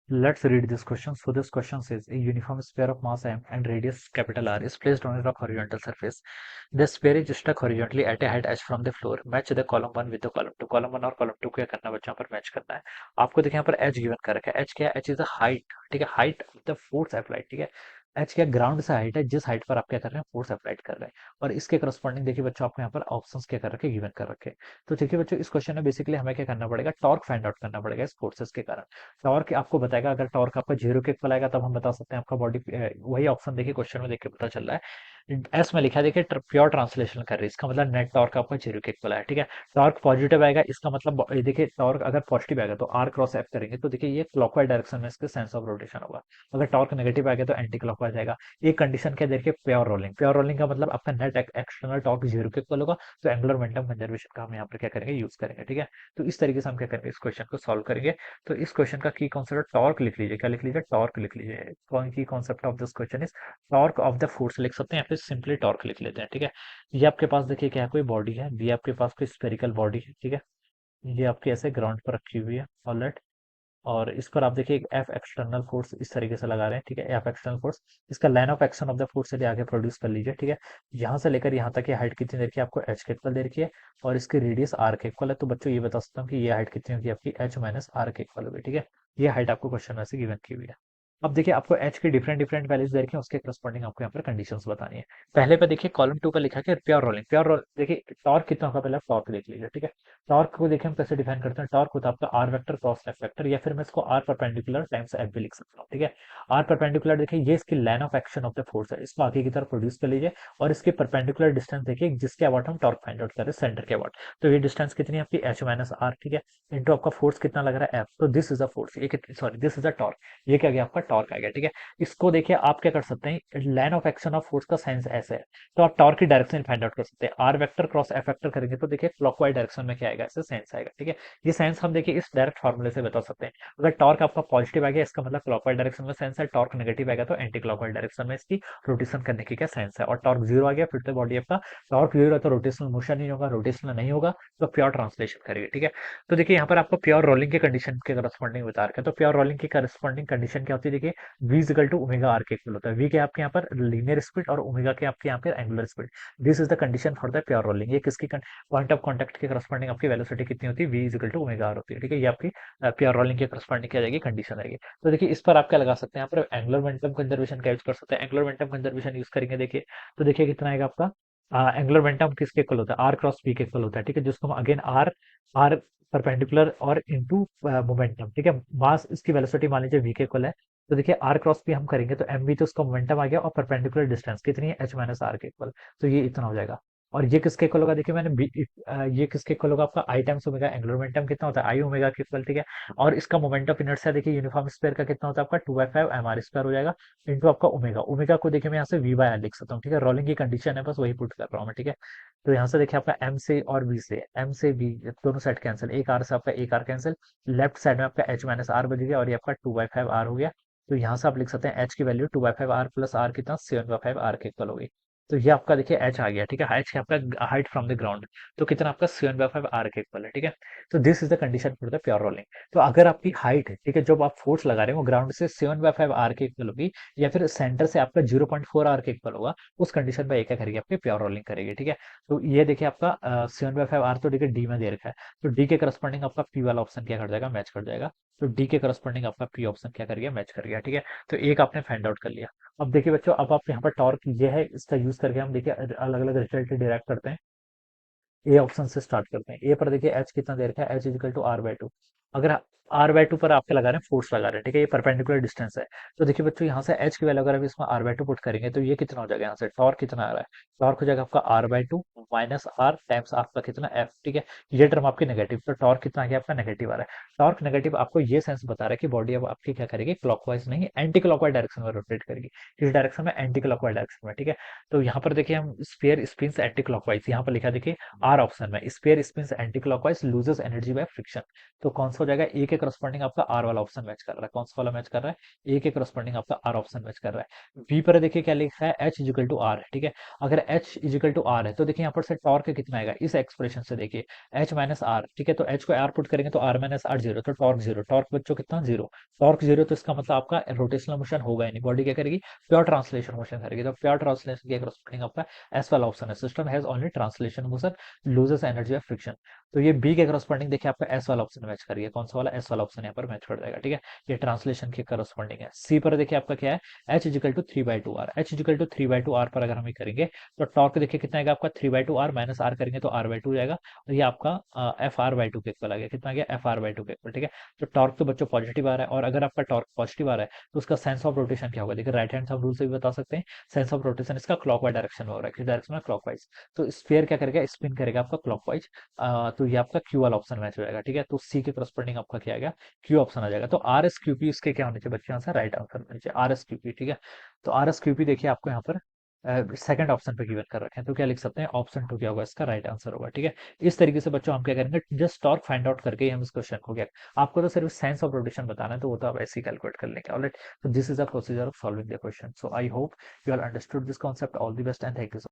Let's read this question. So this question says a uniform sphere of mass m and radius capital R is placed on a rough horizontal surface. The sphere is stuck horizontally at a height h from the floor. Match the column 1 with the column 2. column 1 और column 2 को क्या करना है बच्चों यहाँ पर match करना है। आपको देखिए यहाँ पर h गिवन कर रखा है। h क्या है? h इज द हाइट, ठीक है, height of the force applied, ठीक है। h क्या ग्राउंड से हाइट है, जिस हाइट पर आप क्या कर रहे हैं, फोर्स अप्लाइड कर रहे हैं। और इसके करस्पॉन्डिंग देखिए बच्चों आपको यहाँ पर ऑप्शंस क्या कर रखे, गिवन कर रखे। तो देखिए बच्चों इस क्वेश्चन में बेसिकली हमें क्या करना पड़ेगा, टॉर्क फाइंड आउट करना पड़ेगा इस फोर्सेस के कारण। टॉर्क आपको बताएगा, अगर टॉर्क आपका 0 के इक्वल आएगा तब हम बता सकते हैं आपका बॉडी, वही ऑप्शन देखिए क्वेश्चन में देख के पता चल रहा है। एस में लिखा है देखिए प्योर ट्रांसलेशन कर रही है, इसका मतलब नेट टॉर्क आपका 0 के इक्वल है, ठीक है। टॉर्क पॉजिटिव आएगा, इसका मतलब ये देखिए टॉर्क अगर पॉजिटिव आएगा तो आर क्रॉस एफ करेंगे तो देखिए ये क्लॉकवाइज डायरेक्शन में इसके सेंस ऑफ रोटेशन होगा। अगर टॉर्क नेगेटिव आएगा तो एंटी क्लॉकवाइज आएगा। एक कंडीशन क्या देखिए, प्योर रोलिंग। प्योर रोलिंग का मतलब आपका नेट एक्सटर्नल टॉर्क 0 के इक्वल होगा। तो एंगुलर मोमेंटम कंजर्वेशन का हम यहाँ पर क्या करेंगे, यूज करेंगे, ठीक है। तो इस तरीके से हम क्या करेंगे, इस क्वेश्चन को सॉल्व करेंगे। तो इस क्वेश्चन का की कॉन्सेप्ट टॉर्क लिख लीजिए, क्या लिख लीजिए, टॉर्क लिख लीजिए। कौन की concept of this question is torque of the force लिख सकते हैं या फिर सिंपली टॉर्क लिख लेते हैं, ठीक है। ये आपके पास देखिए क्या है, कोई बॉडी है, ये आपके पास कोई स्फेरिकल बॉडी है, ठीक है। ये आपकी ऐसे ग्राउंड पर रखी हुई है, ऑलराइट। और इस पर आप देखिए एफ एक्सटर्नल फोर्स इस तरीके से लगा रहे हैं, ठीक है। एफ एक्सटर्नल फोर्स, इसका line of action of the force चलिए आगे प्रोड्यूस कर लीजिए, ठीक है। यहाँ से लेकर यहाँ तक की हाइट कितनी देर की आपको एच के इक्वल दे रखी है, और इसकी रेडियस आर के इक्वल है। तो बच्चों ये बता सकता हूँ कि ये हाइट कितनी होगी आपकी, एच माइनस आर के इक्वल होगी, ठीक है। ये हाइट आपको क्वेश्चन में से गिवन की हुई है। अब देखिए आपको एच की डिफरेंट डिफरेंट वैल्यूज दे रखी है, उसके करस्पॉन्डिंग आपको यहाँ पर कंडीशंस बतानी है। पहले पे देखिए कॉलम 2 पर लिखा है कि प्योर रोलिंग, प्योर रोल देखिए टॉर्क कितना होगा, पहले टॉर्क देख लीजिए, ठीक है। टॉर्क को देखिए हम कैसे डिफाइन करते हैं, टॉर्क होता है आपका R vector cross F vector, या फिर मैं इसको आर परपेंडिकुलर टाइम्स एफ भी लिख सकता हूँ, ठीक है। आर परपेंडिकुलर देखिए ये इसकी line of action of the force है, इसको आगे की तरफ प्रोड्यूस कर लीजिए। और इसके परपेंडिकुलर डिस्टेंस देखिए जिसके अबाउट हम टॉर्क फाइंड आउट कर रहे हैं, सेंटर के अबाउट। तो ये डिस्टेंस कितनी है आपकी, एच माइनस आर, ठीक है। इंटू आपका फोर्स कितना लग रहा है, एफ। तो दिस इज अ फोर्स, ये sorry this is a torque. ये क्या गया आपका टॉर्क आ गया, ठीक है। इसको देखिए आप क्या कर सकते हैं, line of action of force का साइंस ऐसे है। तो आप टॉर्क की डायरेक्शन फाइंड आउट कर सकते हैं, R vector cross F vector करेंगे तो देखिए क्लॉकवाइज डायरेक्शन में क्या आएगा, ऐसे साइंस आएगा, ठीक है। ये साइंस हम देखिए इस डायरेक्ट फॉर्मूले से बता सकते हैं। अगर टॉर्क आपका पॉजिटिव आ गया इसका मतलब क्लॉकवाइज डायरेक्शन में साइंस है, टॉर्क नेगेटिव आएगा तो एंटी क्लॉकवाइज डायरेक्शन में इसकी रोटेशन करने की क्या साइंस है। और टॉर्क जीरो आ गया फिर तो बॉडी आपका टॉर्क जीरो है तो रोटेशनल मोशन नहीं होगा, रोटेशनल नहीं होगा तो प्योर ट्रांसलेशन करेगी, ठीक है। तो देखिए यहाँ पर आपको प्योर रोलिंग के कंडीशन के करस्पॉन्डिंग बता रखा है। तो प्योर रोलिंग की करस्पॉन्डिंग कंडीशन क्या होती है, देखिए v is equal to omega R के इक्वल होता है। v के आपके यहाँ पर लीनियर स्पीड और ओमेगा के आपके यहाँ पर angular speed. This is the condition for the pure rolling. ये किसकी पॉइंट ऑफ कॉन्टैक्ट के करस्पॉन्डिंग आपकी वेलोसिटी कितनी होती है, v is equal to omega R होती है, ठीक है। ये आपकी प्योर रोलिंग के करस्पॉन्डिंग क्या जाएगी, कंडीशन आएगी। तो देखिए इस पर आप क्या लगा सकते हैं, यहाँ पर एंगुलर मोमेंटम कंजर्वेशन का यूज कर सकते हैं। एंगुलर मोमेंटम कंजर्वेशन यूज करेंगे देखिए, तो देखिए कितना आएगा आपका, एंगुलर मोमेंटम किसके इक्वल होता है, आर क्रॉस पी के इक्वल होता है, ठीक है। जिसको हम अगेन आर आर परपेंडिकुलर और इनटू मोमेंटम, ठीक है। मास इसकी वेलोसिटी मान लीजिए v के इक्वल है। तो देखिए आर क्रॉस पी हम करेंगे तो एम वी तो उसका मोमेंटम आ गया, और परपेंडिकुलर डिस्टेंस कितनी है, एच माइनस आर के इक्वल। तो ये इतना हो जाएगा। और ये किसके इक्वल होगा, देखिए मैंने ये किसके इक्वल होगा आपका आई टाइम्स ओमेगा। एंगुलर मोमेंटम कितना होता है, आई ओमेगा के इक्वल, ठीक है। और इसका मोमेंट ऑफ इनर्शिया देखिए यूनिफॉर्म स्क्वायर का कितना होता है आपका 2/5 एम आर स्क्वायर हो जाएगा, इंटू आपका ओमेगा। ओमेगा को देखिए मैं यहाँ से वी बाय आर लिख सकता हूँ, ठीक है। रोलिंग की कंडीशन है, बस वही पुट कर रहा हूँ मैं, ठीक है। तो यहाँ से देखिए आपका एम से और वी से, एम से वी दोनों साइड कैंसिल, एक आर से आपका एक आर कैंसिल, लेफ्ट साइड में आपका एच माइनस आर बच गया, और ये आपका 2/5 आर हो गया। तो यहाँ से आप लिख सकते हैं एच की वैल्यू 2/5 आर प्लस आर कितना 7/5 आर के इक्वल होगी। तो ये आपका देखिए एच आ गया, ठीक है। एच आपका हाइट फ्रॉम द ग्राउंड, तो कितना आपका 7/5 आर के इक्वल है, ठीक है। तो this is the condition for the pure rolling. तो अगर आपकी हाइट है, ठीक है, जब आप फोर्स लगा रहे हो ग्राउंड से 7/5 आर के इक्वल होगी, या फिर सेंटर से आपका 0.4 आर के इक्वल होगा, उस कंडीशन में ये क्या करेगी, आपकी प्योर रोलिंग करेगी, ठीक है। तो ये देखिए आपका 7/5 आर तो देखिए डी में दे रखा है। तो डी के करस्पॉन्डिंग आपका पी वाला ऑप्शन क्या कर जाएगा, मैच कर जाएगा। तो डी के करस्पॉन्डिंग आपका पी ऑप्शन क्या कर गया, मैच कर गया, ठीक है। तो एक आपने फाइंड आउट कर लिया। अब देखिए बच्चों, अब आप यहाँ पर टॉर्क ये है, इसका यूज करके हम देखिए अलग अलग रिजल्ट डिराइव करते हैं। ए ऑप्शन से स्टार्ट करते हैं। ए पर देखिए एच कितना दे रखा है, एच इजिकल टू आर/2। अगर आर/2 पर आपके लगा रहे हैं फोर्स लगा रहे हैं, ठीक है, ये परपेंडिकुलर डिस्टेंस है। तो देखिए बच्चों यहाँ से एच की वैल्यू अगर हम इसमें आर/2 पुट करेंगे तो ये कितना हो जाएगा, यहाँ से टॉर्क कितना आ रहा है, टॉर्क हो जाएगा आपका आर/2 माइनस आर टाइम्स आपका कितना एफ, ठीक है। ये टर्म आपकी नेगेटिव, तो टॉर्क कितना आ गया आपका, नेगेटिव आ रहा है। टॉर्क नेगेटिव आपको ये सेंस बता रहा है कि बॉडी अब आपकी क्या करेगी, क्लॉकवाइज नहीं एंटी क्लॉकवाइज डायरेक्शन में रोटेट करेगी। किस डायरेक्शन में, एंटी क्लॉकवाइज डायरेक्शन में, ठीक है। तो यहाँ पर देखिए हम स्फीयर स्पिन्स एंटी क्लॉकवाइज, यहाँ पर लिखा देखिए आर ऑप्शन में, sphere spins anti clockwise loses energy by friction. तो कौन सा हो जाएगा ए के करस्पॉन्डिंग आपका आर वाला ऑप्शन मैच कर रहा है। कौन सा वाला मैच कर रहा है? ए के करस्पॉन्डिंग आपका आर ऑप्शन मैच कर रहा है। बी पर देखिए क्या लिखा है, एच इजिकल टू आर है, ठीक है। अगर एच इजिकल टू आर है तो देखिए यहाँ पर से टॉर्क कितना आएगा इस एक्सप्रेशन से, देखिए एच माइनस आर, ठीक है। तो एच को आर पुट करेंगे तो आर माइनस आर जीरो, तो टॉर्क जीरो, टॉर्क बच्चों कितना जीरो, टॉर्क जीरो, तो इसका मतलब आपका रोटेशनल मोशन होगा ही नहीं, बॉडी क्या करेगी, प्योर ट्रांसलेशन मोशन करेगी। तो प्योर ट्रांसलेशन के करस्पॉन्डिंग आपका एस वाला ऑप्शन है, system has only translation motion loses energy of friction. तो ये बी के करस्पॉन्डिंग देखिए आपका एस वाला ऑप्शन मैच करिए, कौन सा वाला, एस वाला ऑप्शन यहाँ पर मैच कर जाएगा, ठीक है। ये ट्रांसलेशन के करस्पॉन्डिंग है। सी पर देखिए आपका क्या है, H is equal to three by two R, H is equal to three by two R पर अगर हम ये करेंगे तो टॉर्क देखिए कितना आएगा आपका, three by two R minus R करेंगे तो आर बाई टू जाएगा, और ये आपका एफ आर बाई टू के इक्वल आ गया, कितना आ गया, एफ आर बाई टू के इक्वल, ठीक है। तो टॉर्क तो बच्चों पॉजिटिव आ रहा है, और अगर आपका टॉर्क पॉजिटिव आ रहा है तो उसका सेंस ऑफ रोटेशन क्या होगा, देखिए राइट हैंड साइड रूल से भी बता सकते हैं, सेंस ऑफ रोटेशन इसका क्लॉकवाइज डायरेक्शन में हो रहा है, किस डायरेक्शन में, क्लॉकवाइज। तो स्फीयर क्या करेगा, स्पिन करेगा आपका क्लॉकवाइज, तो ये आपका क्यू वाला ऑप्शन मैच हो जाएगा, ठीक है। तो सी के करस्पॉन्डिंग आपका क्या आएगा, क्यू ऑप्शन आ जाएगा। तो आर एस क्यू पी इसके क्या होने चाहिए बच्चे, आंसर राइट आंसर होने चाहिए आर एस क्यू पी, ठीक है। तो आर एस क्यू पी देखिए आपको यहाँ पर सेकंड ऑप्शन पे गिवन कर रखे हैं, तो क्या लिख सकते हैं, ऑप्शन टू क्या होगा, इसका राइट आंसर होगा, ठीक है। इस तरीके से बच्चों हम क्या करेंगे, जस्ट टॉर्क फाइंड आउट करके ही हम इस क्वेश्चन को क्या, आपको तो सिर्फ साइंस ऑफ रोटेशन बताना है, तो वो तो आप ऐसे ही कैलकुलेट कर लेंगे, alright. So this is a procedure of solving the question. So I hope you all understood this concept. All the best and thank you so much.